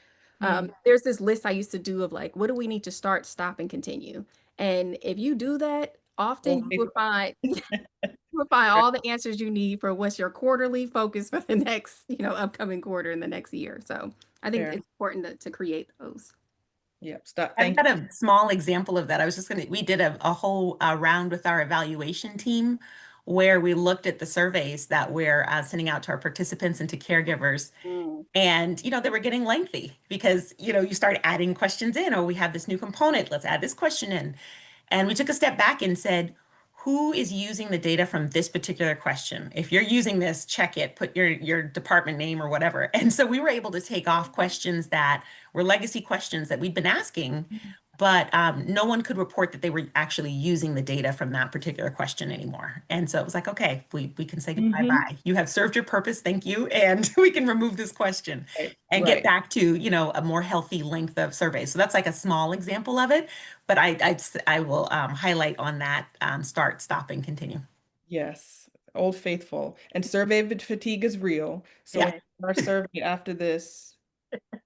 Mm. there's this list I used to do of like, what do we need to start, stop, and continue? And if you do that, often Old you will faithful. find you will find all the answers you need for what's your quarterly focus for the next, upcoming quarter in the next year. So I think Fair. it's important to create those. Yep. Stop. I've Thank got a small example of that. I was just we did a whole round with our evaluation team where we looked at the surveys that we're sending out to our participants and to caregivers. Mm. And, they were getting lengthy because, you start adding questions in. Oh, we have this new component. Let's add this question in. And we took a step back and said, who is using the data from this particular question? If you're using this, check it, put your department name or whatever. And so we were able to take off questions that were legacy questions that we'd been asking, but no one could report that they were actually using the data from that particular question anymore. And so it was like, okay, we can say goodbye you. bye. You have served your purpose, thank you, and we can remove this question Right. and get Right. back to, a more healthy length of survey. So that's like a small example of it, but I will highlight on that start, stop, and continue. Yes. Old faithful. And survey fatigue is real. So when Yeah. you are surveyed after this,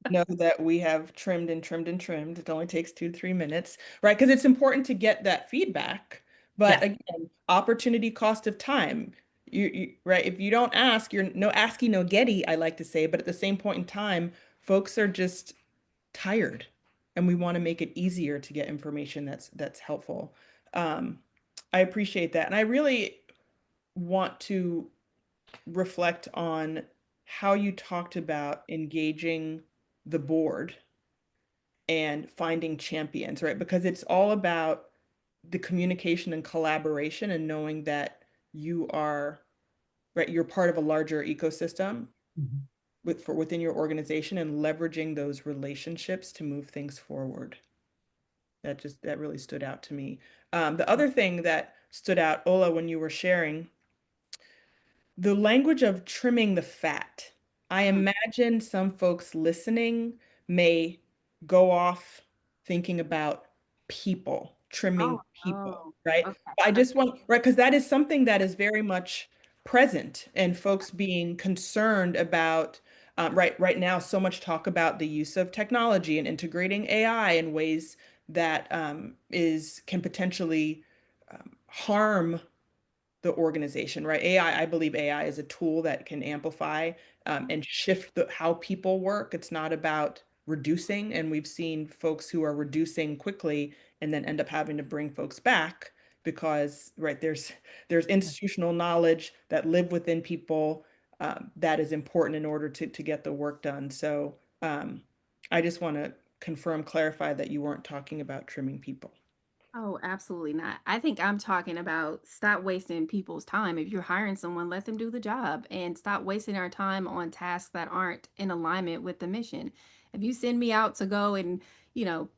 know that we have trimmed and trimmed and trimmed. It only takes 2 to 3 minutes, right? Because it's important to get that feedback. But Yes. again, opportunity cost of time. Right? If you don't ask, you're no asking, no getty, I like to say. But at the same point in time, folks are just tired, and we want to make it easier to get information that's helpful. Um, I appreciate that, and I really want to reflect on how you talked about engaging the board and finding champions, right? Because it's all about the communication and collaboration and knowing that you are, right, you're part of a larger ecosystem Mhm. within your organization and leveraging those relationships to move things forward. That really stood out to me. The other thing that stood out, Ola, when you were sharing the language of trimming the fat. I Mm. imagine some folks listening may go off thinking about people, trimming Oh, people, no. right? Okay. I Okay. just want, right, because that is something that is very much present and folks being concerned about, right now, so much talk about the use of technology and integrating AI in ways that can potentially harm the organization, right? I believe AI is a tool that can amplify and shift how people work. It's not about reducing, and we've seen folks who are reducing quickly and then end up having to bring folks back because, right, there's institutional knowledge that live within people that is important in order to get the work done. So I just want to confirm, clarify that you weren't talking about trimming people. Oh, absolutely not. I think I'm talking about stop wasting people's time. If you're hiring someone, let them do the job and stop wasting our time on tasks that aren't in alignment with the mission. If you send me out to go and, you know,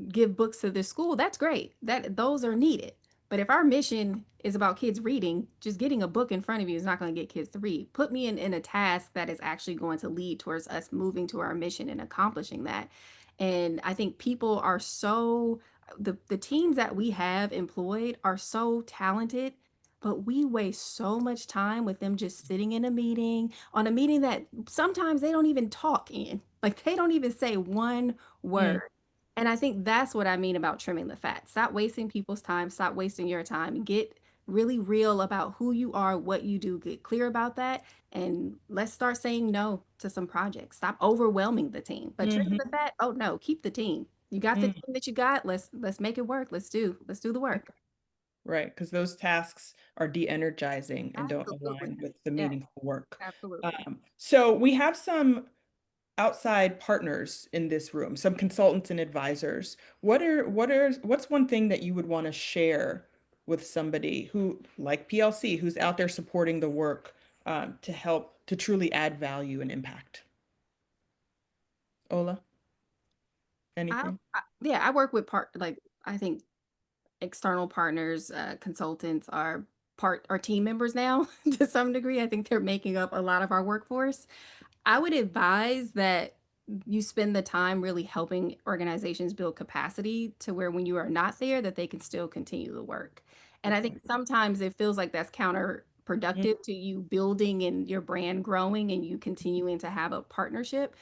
give books to this school, that's great. Those are needed. But if our mission is about kids reading, just getting a book in front of you is not going to get kids to read. Put me in a task that is actually going to lead towards us moving to our mission and accomplishing that. And I think people are so the teams that we have employed are so talented, but we waste so much time with them just sitting in a meeting, on a meeting that sometimes they don't even talk in. Like they don't even say one Mm, word. And I think that's what I mean about trimming the fat. Stop wasting people's time, stop wasting your time, get really real about who you are, what you do, get clear about that, and let's start saying no to some projects. Stop overwhelming the team. But trimming the mhm, fat, oh no, keep the team. You got the mm. team that you got. Let's make it work. Let's do the work. Right, because those tasks are de-energizing and don't Absolutely. align with the Yes, meaningful work. absolutely. So we have some outside partners in this room, some consultants and advisors. What's one thing that you would want to share with somebody who, like PLC, who's out there supporting the work to help to truly add value and impact? Ola, anything? Yeah, I work with I think external partners, consultants are team members now to some degree. I think they're making up a lot of our workforce. I would advise that you spend the time really helping organizations build capacity to where when you are not there, that they can still continue the work. And I think Okay. sometimes it feels like that's Mm, counterproductive to you building and your brand growing and you continuing to have a partnership.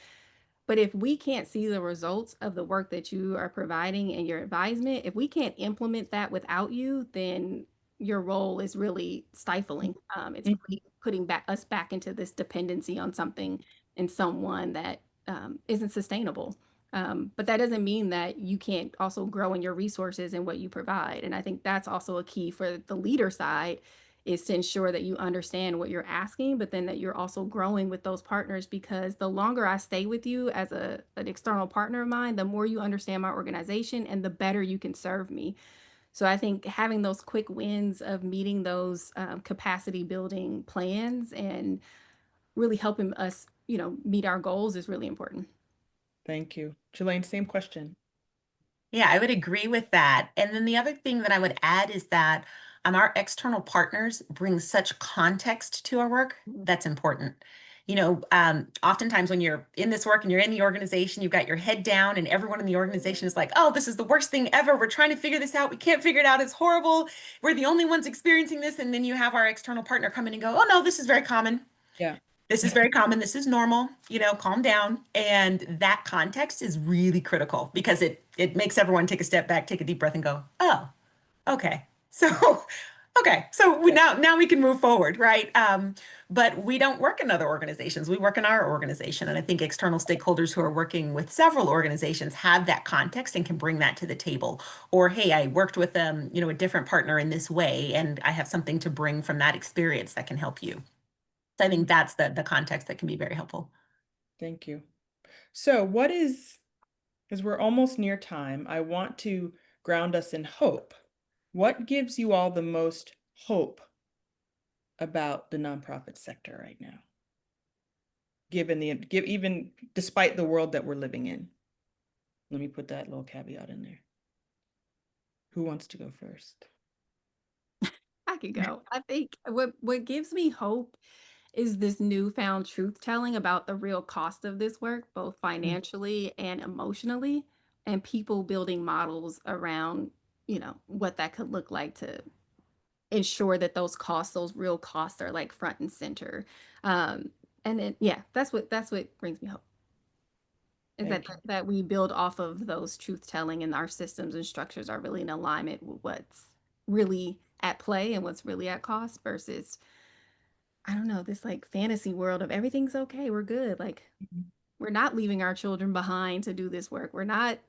But if we can't see the results of the work that you are providing and your advisement, if we can't implement that without you, then your role is really stifling. It's mhm, putting us back into this dependency on something and someone that isn't sustainable. But that doesn't mean that you can't also grow in your resources and what you provide. And I think that's also a key for the leader side is to ensure that you understand what you're asking, but then that you're also growing with those partners because the longer I stay with you as an external partner of mine, the more you understand my organization and the better you can serve me. So I think having those quick wins of meeting those capacity building plans and really helping us, meet our goals is really important. thank you. Julayne, same question. Yeah, I would agree with that. And then the other thing that I would add is that our external partners bring such context to our work that's important. Oftentimes when you're in this work and you're in the organization, you've got your head down, and everyone in the organization is like, oh, this is the worst thing ever. We're trying to figure this out. We can't figure it out. It's horrible. We're the only ones experiencing this. And then you have our external partner come in and go, oh, no, this is very common. Yeah. This is very common. This is normal, calm down. And that context is really critical because it makes everyone take a step back, take a deep breath and go, oh, okay. So, okay. So now we can move forward, right? But we don't work in other organizations. We work in our organization. And I think external stakeholders who are working with several organizations have that context and can bring that to the table. Or, hey, I worked with a different partner in this way, and I have something to bring from that experience that can help you. So I think that's the context that can be very helpful. Thank you. So, as we're almost near time, I want to ground us in hope. What gives you all the most hope about the nonprofit sector right now, even despite the world that we're living in? Let me put that little caveat in there. Who wants to go first? I could go. I think what gives me hope is this newfound truth telling about the real cost of this work, both Mm, financially and emotionally, and people building models around, what that could look like to ensure that those real costs are like front and center. Um, and then yeah, that's what brings me hope. Is that thank you. that we build off of those truth telling and our systems and structures are really in alignment with what's really at play and what's really at cost versus I don't know, this like fantasy world of everything's okay, we're good. Like Mhm. we're not leaving our children behind to do this work. We're not,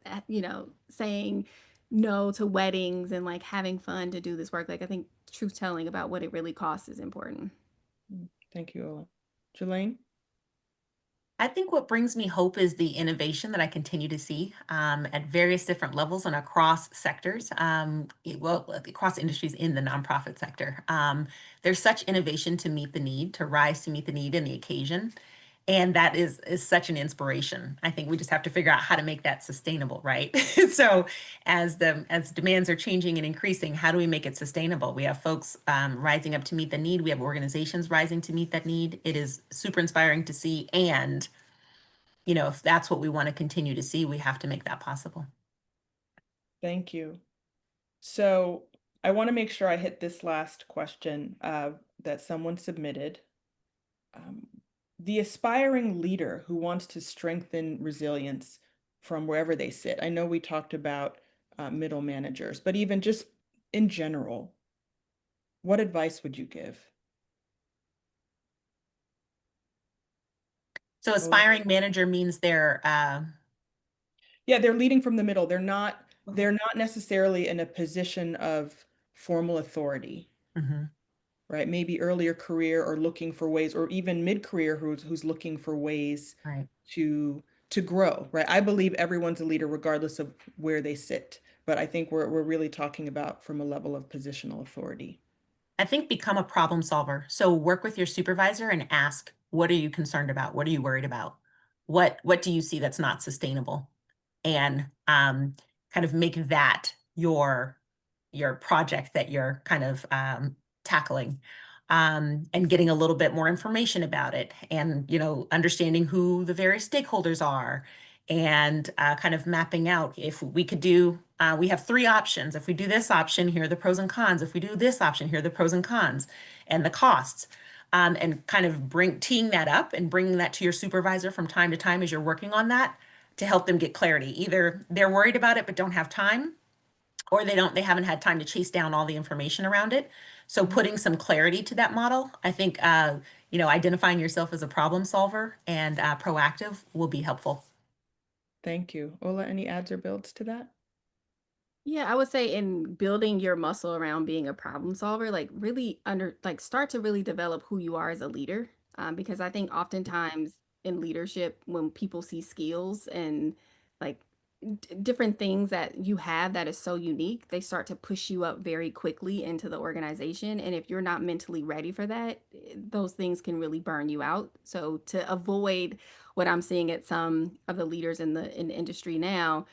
saying no to weddings and like having fun to do this work. Like I think truth telling about what it really costs is important. Thank you, Ola. Julayne? I think what brings me hope is the innovation that I continue to see at various different levels and across sectors, across industries in the nonprofit sector. There's such innovation to meet the need, to rise to meet the need and the occasion. And that is such an inspiration. I think we just have to figure out how to make that sustainable, right? So as demands are changing and increasing, how do we make it sustainable? We have folks rising up to meet the need. We have organizations rising to meet that need. It is super inspiring to see. And, if that's what we want to continue to see, we have to make that possible. Thank you. So I want to make sure I hit this last question that someone submitted. The aspiring leader who wants to strengthen resilience from wherever they sit. I know we talked about middle managers, but even just in general, what advice would you give? So aspiring manager means they're Yeah, they're leading from the middle. They're not necessarily in a position of formal authority, mhm. right? Maybe earlier career or looking for ways, or even mid-career who's looking for ways Right. to grow, right? I believe everyone's a leader regardless of where they sit, but I think we're really talking about from a level of positional authority. I think become a problem solver. So work with your supervisor and ask, what are you concerned about? What are you worried about? What do you see that's not sustainable? And kind of make that your project that you're kind of tackling. And getting a little bit more information about it, and understanding who the various stakeholders are, and kind of mapping out if we could do. We have three options. If we do this option, here are the pros and cons. If we do this option, here are the pros and cons, and the costs. And kind of teeing that up and bringing that to your supervisor from time to time as you're working on that to help them get clarity. Either they're worried about it but don't have time, or they haven't had time to chase down all the information around it. So putting some clarity to that model, I think, identifying yourself as a problem solver and proactive will be helpful. Thank you. Ola, any adds or builds to that? Yeah, I would say in building your muscle around being a problem solver, like start to really develop who you are as a leader. Because I think oftentimes in leadership, when people see skills and like different things that you have that is so unique, they start to push you up very quickly into the organization. And if you're not mentally ready for that, those things can really burn you out. So to avoid what I'm seeing at some of the leaders in the industry now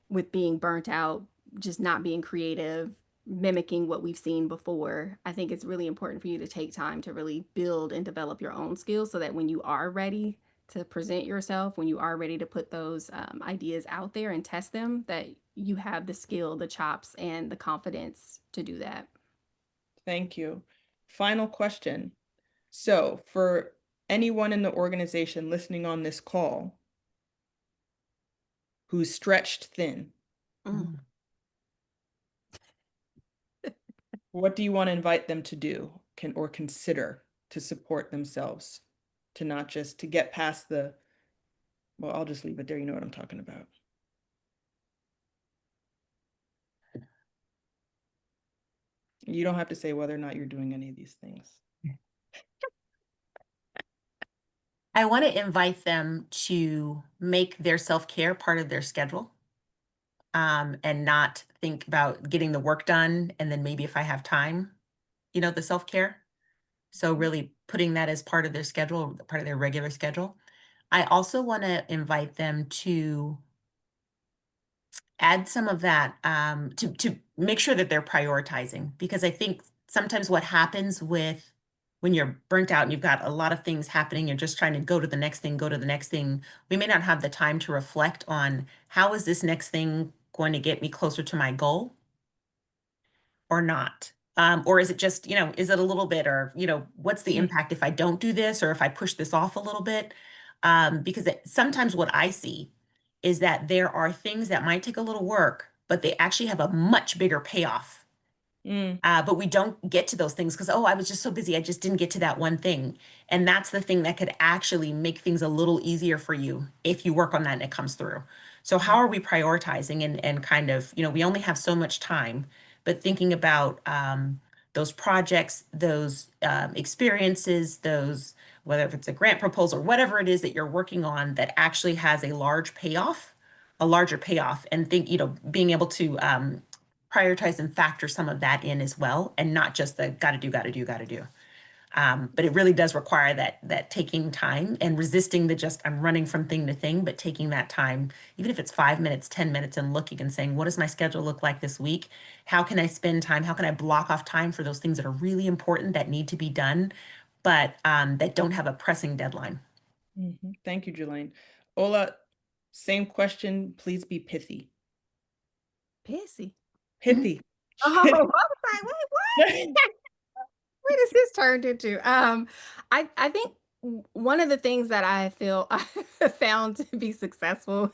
with being burnt out, just not being creative, mimicking what we've seen before. I think it's really important for you to take time to really build and develop your own skills so that when you are ready to present yourself, when you are ready to put those ideas out there and test them, that you have the skill, the chops, and the confidence to do that. Thank you. Final question. So, for anyone in the organization listening on this call who's stretched thin, Mm. what do you want to invite them to do or consider to support themselves, to not just to get past well, I'll just leave it there. You know what I'm talking about. You don't have to say whether or not you're doing any of these things. I want to invite them to make their self-care part of their schedule, and not think about getting the work done and then maybe if I have time, the self-care. So really putting that as part of their schedule, part of their regular schedule. I also want to invite them to add some of that, to make sure that they're prioritizing, because I think sometimes what happens when you're burnt out and you've got a lot of things happening, you're just trying to go to the next thing, go to the next thing. We may not have the time to reflect on how is this next thing going to get me closer to my goal or not. Or is it just, is it a little bit, or, what's the Mm, impact if I don't do this or if I push this off a little bit? Because sometimes what I see is that there are things that might take a little work, but they actually have a much bigger payoff. mm, But we don't get to those things because, oh, I was just so busy. I just didn't get to that one thing. And that's the thing that could actually make things a little easier for you if you work on that and it comes through. So how mm. are we prioritizing, and kind of, we only have so much time, but thinking about those projects, those experiences, those, whether if it's a grant proposal or whatever it is that you're working on that actually has a larger payoff, and think, being able to prioritize and factor some of that in as well, and not just the gotta do, gotta do, gotta do. But it really does require that taking time and resisting the just I'm running from thing to thing, but taking that time, even if it's 5 minutes, 10 minutes, and looking and saying, what does my schedule look like this week? How can I spend time? How can I block off time for those things that are really important that need to be done, but that don't have a pressing deadline? Thank you, Julayne. Ola, same question. Please be pithy. Pissy. Pithy. Oh, I was like, wait, what? What is this turned into? I think one of the things that I feel I found to be successful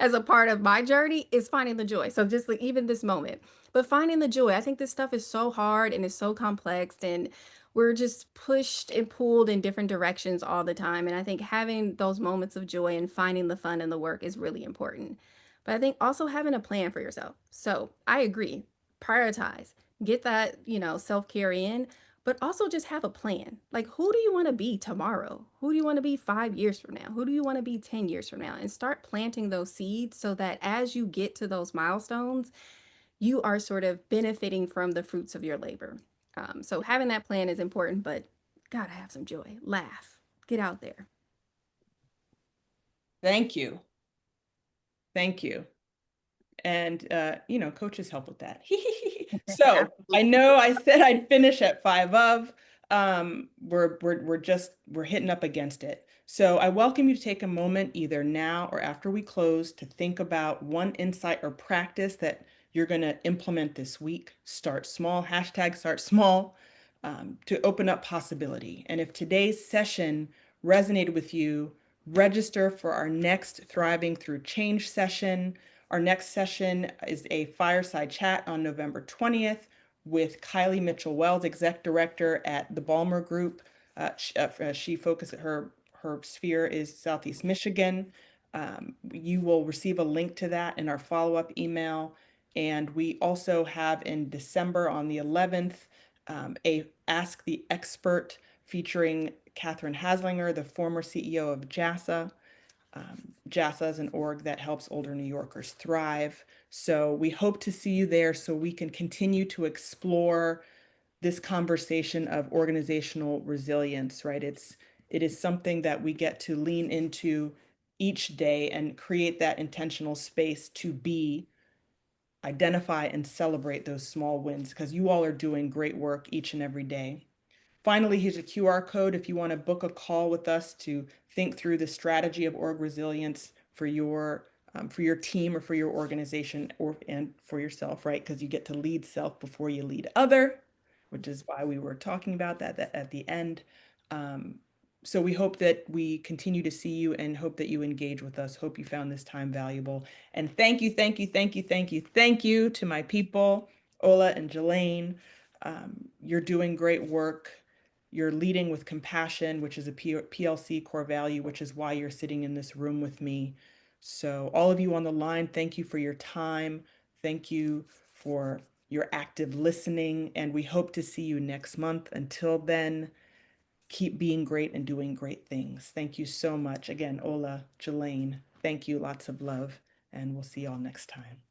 as a part of my journey is finding the joy. So just like even this moment, but finding the joy. I think this stuff is so hard and it's so complex, and we're just pushed and pulled in different directions all the time. And I think having those moments of joy and finding the fun in the work is really important. But I think also having a plan for yourself. So I agree. Prioritize. Get that, self-care in, but also just have a plan. Like, who do you want to be tomorrow? Who do you want to be 5 years from now? Who do you want to be 10 years from now? And start planting those seeds so that as you get to those milestones, you are sort of benefiting from the fruits of your labor. So having that plan is important, but gotta have some joy, laugh, get out there. Thank you. Thank you. And, coaches help with that. So I Absolutely. know I said I'd finish at 5 of. We're hitting up against it. So I welcome you to take a moment either now or after we close to think about one insight or practice that you're going to implement this week. Start small, hashtag start small, to open up possibility. And if today's session resonated with you, register for our next Thriving Through Change session. Our next session is a fireside chat on November 20th with Kylie Mitchell-Wells, Exec Director at the Balmer Group. She focuses, her sphere is Southeast Michigan. You will receive a link to that in our follow-up email. And we also have in December on the 11th, a Ask the Expert featuring Catherine Haslinger, the former CEO of JASA. JASA is an org that helps older New Yorkers thrive. So we hope to see you there so we can continue to explore this conversation of organizational resilience, right? It is something that we get to lean into each day and create that intentional space to be, identify, and celebrate those small wins because you all are doing great work each and every day. Finally, here's a QR code if you want to book a call with us to think through the strategy of org resilience for your team or for your organization and for yourself, right? Because you get to lead self before you lead other, which is why we were talking about that at the end. So we hope that we continue to see you and hope that you engage with us. Hope you found this time valuable. And thank you, thank you, thank you, thank you, thank you to my people, Ola and Julayne. You're doing great work. You're leading with compassion, which is a PLC core value, which is why you're sitting in this room with me. So all of you on the line, thank you for your time. Thank you for your active listening, and we hope to see you next month. Until then, keep being great and doing great things. Thank you so much. Again, Ola, Julayne, thank you. Lots of love, and we'll see y'all next time.